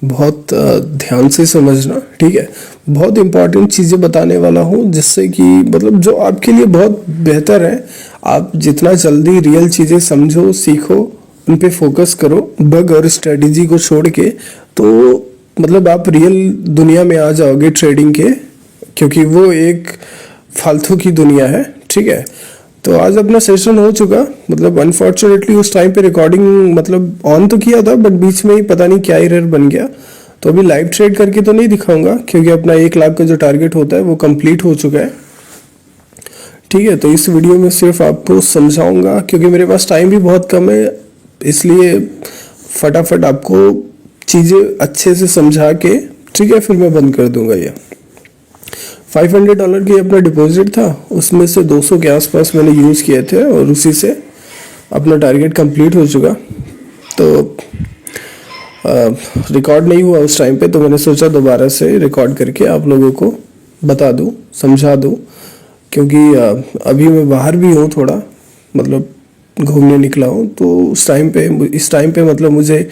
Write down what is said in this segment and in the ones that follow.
बहुत ध्यान से समझना, ठीक है। बहुत इंपॉर्टेंट चीज़ें बताने वाला हूँ जिससे कि मतलब जो आपके लिए बहुत बेहतर है। आप जितना जल्दी रियल चीज़ें समझो, सीखो, उन पे फोकस करो, बग और स्ट्रेटजी को छोड़ के, तो मतलब आप रियल दुनिया में आ जाओगे ट्रेडिंग के, क्योंकि वो एक फालतू की दुनिया है, ठीक है। तो आज अपना सेशन हो चुका, मतलब अनफॉर्चुनेटली उस टाइम पे रिकॉर्डिंग मतलब ऑन तो किया था, बट बीच में ही पता नहीं क्या एरर बन गया। तो अभी लाइव ट्रेड करके तो नहीं दिखाऊंगा, क्योंकि अपना 1 लाख का जो टारगेट होता है वो कंप्लीट हो चुका है, ठीक है। तो इस वीडियो में सिर्फ आपको समझाऊंगा, क्योंकि मेरे पास टाइम भी बहुत कम है, इसलिए फटाफट आपको चीज़ें अच्छे से समझा के, ठीक है, फिर मैं बंद कर दूंगा ये। $500 की अपना डिपॉजिट था, उसमें से 200 के आसपास मैंने यूज़ किए थे और उसी से अपना टारगेट कंप्लीट हो चुका। तो रिकॉर्ड नहीं हुआ उस टाइम पे, तो मैंने सोचा दोबारा से रिकॉर्ड करके आप लोगों को बता दूं, समझा दूं, क्योंकि अभी मैं बाहर भी हूँ थोड़ा, मतलब घूमने निकला हूँ। तो इस टाइम पे मतलब मुझे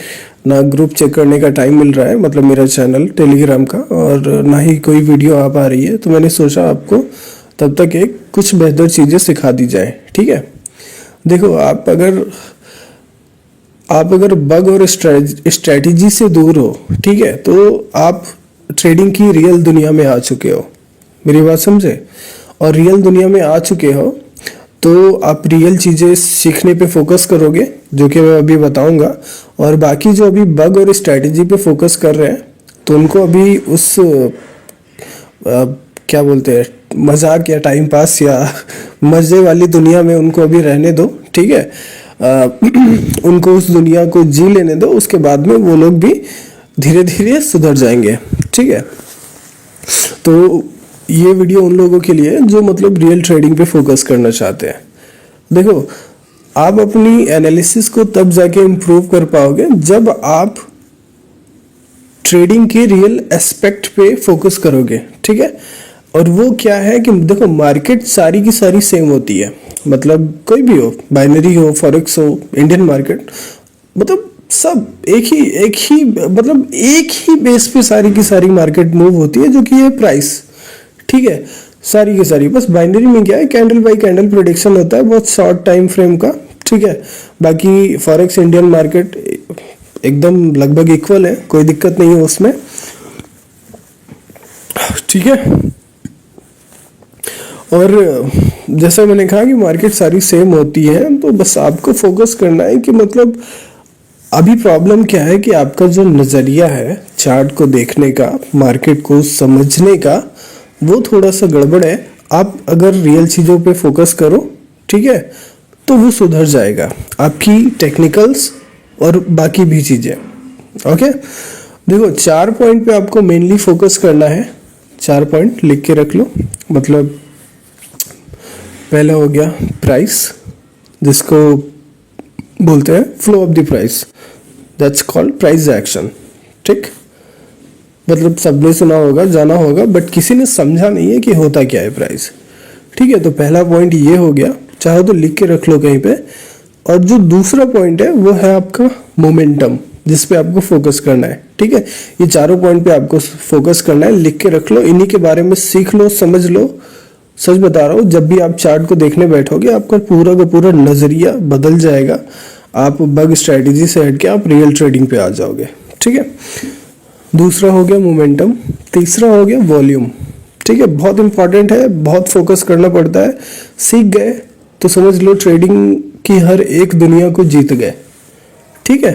ना ग्रुप चेक करने का टाइम मिल रहा है, मतलब मेरा चैनल टेलीग्राम का, और ना ही कोई वीडियो आ पा रही है। तो मैंने सोचा आपको तब तक एक कुछ बेहतर चीज़ें सिखा दी जाए, ठीक है। देखो, आप अगर बग और स्ट्रेटजी से दूर हो, ठीक है, तो आप ट्रेडिंग की रियल दुनिया में आ चुके हो, मेरी बात समझे। और रियल दुनिया में आ चुके हो तो आप रियल चीज़ें सीखने पे फोकस करोगे, जो कि मैं अभी बताऊंगा। और बाकी जो अभी बग और स्ट्रेटजी पे फोकस कर रहे हैं, तो उनको अभी उस क्या बोलते हैं, मजाक या टाइम पास या मज़े वाली दुनिया में उनको अभी रहने दो, ठीक है। उनको उस दुनिया को जी लेने दो, उसके बाद में वो लोग भी धीरे धीरे सुधर जाएंगे, ठीक है। तो ये वीडियो उन लोगों के लिए जो मतलब रियल ट्रेडिंग पे फोकस करना चाहते हैं। देखो, आप अपनी एनालिसिस को तब जाके इम्प्रूव कर पाओगे जब आप ट्रेडिंग के रियल एस्पेक्ट पे फोकस करोगे, ठीक है। और वो क्या है कि देखो, मार्केट सारी की सारी सेम होती है, मतलब कोई भी हो, बाइनरी हो, फॉरेक्स हो, इंडियन मार्केट, मतलब सब एक ही मतलब एक ही बेस पे सारी की सारी मार्केट मूव होती है, जो कि है प्राइस, ठीक है। सारी की सारी, बस बाइनरी में क्या है, कैंडल बाई कैंडल प्रेडिक्शन होता है, बहुत शॉर्ट टाइम फ्रेम का, ठीक है। बाकी फॉरेक्स, इंडियन मार्केट एकदम लगभग इक्वल है, कोई दिक्कत नहीं है उसमें, ठीक है। और जैसा मैंने कहा कि मार्केट सारी सेम होती है, तो बस आपको फोकस करना है कि मतलब अभी प्रॉब्लम क्या है कि आपका जो नज़रिया है चार्ट को देखने का, मार्केट को समझने का, वो थोड़ा सा गड़बड़ है। आप अगर रियल चीज़ों पे फोकस करो, ठीक है, तो वो सुधर जाएगा, आपकी टेक्निकल्स और बाकी भी चीज़ें, ओके। देखो, 4 पॉइंट पे आपको मेनली फोकस करना है। 4 पॉइंट लिख के रख लो। मतलब पहला हो गया प्राइस, जिसको बोलते हैं flow of the price, that's called price action, ठीक। मतलब सबने सुना होगा, जाना होगा, बट किसी ने समझा नहीं है कि होता क्या है प्राइस, ठीक है। तो पहला पॉइंट ये हो गया, चाहो तो लिख के रख लो कहीं पे। और जो दूसरा पॉइंट है वो है आपका मोमेंटम, जिस पे आपको फोकस करना है, ठीक है। ये चारों पॉइंट पे आपको फोकस करना है, लिख के रख लो, इन्हीं के बारे में सीख लो, समझ लो। सच बता रहा हूँ, जब भी आप चार्ट को देखने बैठोगे, आपका पूरा का पूरा नजरिया बदल जाएगा। आप बग स्ट्रेटजी से हट के आप रियल ट्रेडिंग पे आ जाओगे, ठीक है। दूसरा हो गया मोमेंटम, तीसरा हो गया वॉल्यूम, ठीक है। बहुत इंपॉर्टेंट है, बहुत फोकस करना पड़ता है। सीख गए तो समझ लो ट्रेडिंग की हर एक दुनिया को जीत गए, ठीक है।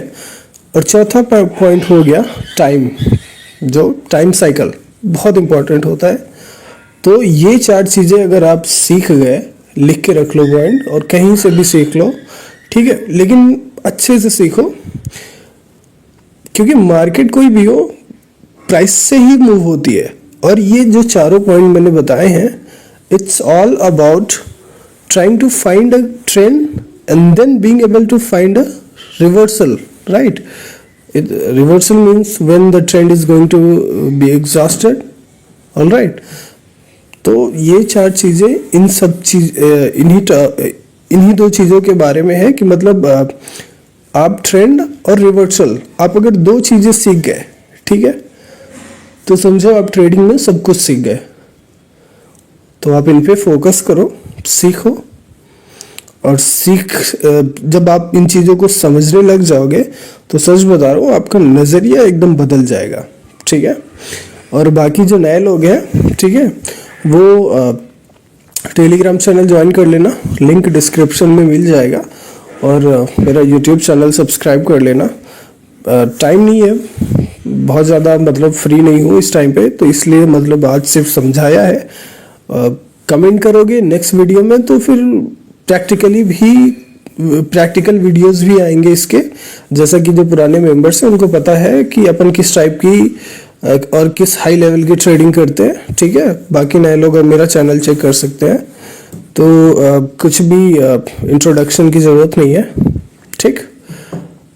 और चौथा पॉइंट हो गया टाइम, जो टाइम साइकिल बहुत इंपॉर्टेंट होता है। तो ये 4 चीज़ें अगर आप सीख गए, लिख के रख लो पॉइंट, और कहीं से भी सीख लो, ठीक है, लेकिन अच्छे से सीखो, क्योंकि मार्केट कोई भी हो प्राइस से ही मूव होती है। और ये जो चारों पॉइंट मैंने बताए हैं, it's all about trying to find a trend and then being able to find a reversal, right. Reversal means when the trend is going to be exhausted, all right. तो ये 4 चीज़ें, इन सब चीज इन्हीं 2 चीज़ों के बारे में है कि मतलब आप ट्रेंड और रिवर्सल, आप अगर 2 चीज़ें सीख गए, ठीक है। तो समझो आप ट्रेडिंग में सब कुछ सीख गए, तो आप इन पे फोकस करो, सीखो, और जब आप इन चीज़ों को समझने लग जाओगे तो सच बता रहा हूँ आपका नज़रिया एकदम बदल जाएगा, ठीक है। और बाकी जो नए लोग हैं, ठीक है, वो टेलीग्राम चैनल ज्वाइन कर लेना, लिंक डिस्क्रिप्शन में मिल जाएगा, और मेरा यूट्यूब चैनल सब्सक्राइब कर लेना। टाइम नहीं है बहुत ज़्यादा, मतलब फ्री नहीं हूँ इस टाइम पे, तो इसलिए मतलब आज सिर्फ समझाया है। कमेंट करोगे नेक्स्ट वीडियो में तो फिर प्रैक्टिकल वीडियोस भी आएंगे इसके, जैसा कि जो पुराने मेंबर्स हैं उनको पता है कि अपन किस टाइप की और किस हाई लेवल की ट्रेडिंग करते हैं, ठीक है। बाकी नए लोग मेरा चैनल चेक कर सकते हैं, तो कुछ भी इंट्रोडक्शन की ज़रूरत नहीं है, ठीक।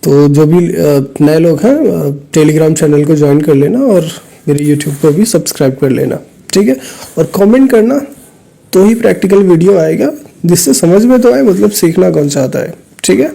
तो जो भी नए लोग हैं टेलीग्राम चैनल को ज्वाइन कर लेना, और मेरे यूट्यूब पर भी सब्सक्राइब कर लेना, ठीक है। और कमेंट करना, तो ही प्रैक्टिकल वीडियो आएगा, जिससे समझ में तो आए, मतलब सीखना कौन चाहता है, ठीक है।